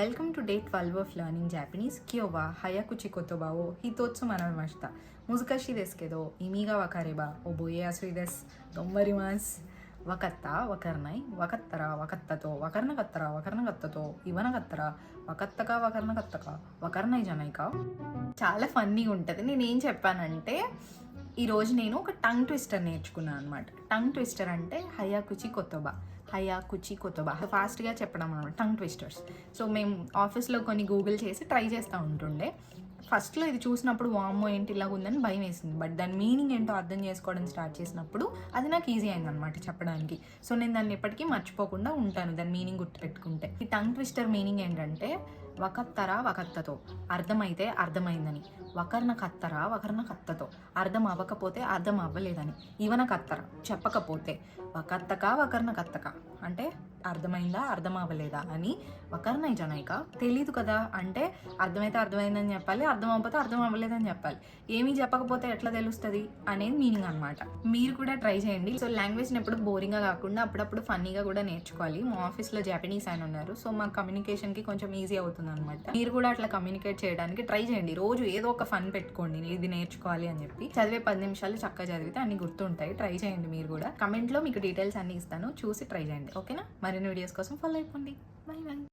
Welcome to day 12 of learning Japanese. Kyowa hayakuchi kotoba o hitotsu manamashita. Muzukashi desu kedo imi ga wakareba oboe yasui desu. Ganbarimasu. Wakatta, wakarnai, wakattara, wakattato, wakarnakattara, wakarnakattato, iwanakattara, wakattaka, wakarnakattaka, wakarnai janai ka. చాలా ఫన్నీగా ఉంటుంది. నేను ఏం చెప్పానంటే ఈరోజు నేను ఒక tongue twister నేర్చుకున్నాను అనమాట. టంగ్ ట్విస్టర్ అంటే హయాకుచి కొత్తోబా ఫాస్ట్గా చెప్పడం అనమాట టంగ్ ట్విస్టర్స్. సో మేము ఆఫీస్లో కొన్ని గూగుల్ చేసి ట్రై చేస్తూ ఉంటుండే. ఫస్ట్లో ఇది చూసినప్పుడు వామ్మో ఏంటి ఇలాగ ఉందని భయం వేసింది. బట్ దాని మీనింగ్ ఏంటో అర్థం చేసుకోవడం స్టార్ట్ చేసినప్పుడు అది నాకు ఈజీ అయిందనమాట చెప్పడానికి. సో నేను దాన్ని ఎప్పటికీ మర్చిపోకుండా ఉంటాను దాని మీనింగ్ గుర్తుపెట్టుకుంటే. ఈ టంగ్ ట్విస్టర్ మీనింగ్ ఏంటంటే వకత్తరా వకత్తతో అర్థమైతే అర్థమైందని, వకర్ణ కత్తరా వకర్ణ కత్తతో అర్థం అవ్వకపోతే అర్థం అవ్వలేదని, ఇవన కత్తర చెప్పకపోతే వకత్తక వకర్ణ కత్తక అంటే అర్థమైందా అర్థం అవ్వలేదా అని, వకర్ణై జనైక తెలీదు కదా అంటే అర్థమైతే అర్థమైందని చెప్పాలి, అర్థం అవ్వకపోతే అర్థం అవ్వలేదని చెప్పాలి. ఏమీ చెప్పకపోతే ఎట్లా తెలుస్తుంది అనేది మీనింగ్ అనమాట. మీరు కూడా ట్రై చేయండి. సో లాంగ్వేజ్ని ఎప్పుడు బోరింగ్గా కాకుండా అప్పుడప్పుడు ఫన్నీగా కూడా నేర్చుకోవాలి. మా ఆఫీస్లో జాపనీస్ ఆయన ఉన్నారు. సో మా కమ్యూనికేషన్కి కొంచెం ఈజీ అవుతుంది అనమాట. మీరు కూడా అట్లా కమ్యూనికేట్ చేయడానికి ట్రై చేయండి. రోజు ఏదో ఒక ఫన్ పెట్టుకోండి, ఇది నేర్చుకోవాలి అని చెప్పి. చదివే 10 నిమిషాలు చక్కగా చదివితే అన్ని గుర్తుంటాయి. ట్రై చేయండి మీరు కూడా. కమెంట్లో మీకు డీటెయిల్స్ అన్ని ఇస్తాను, చూసి ట్రై చేయండి. ఓకేనా? మరిన్ని వీడియోస్ కోసం ఫాలో అయిపోండి. By by.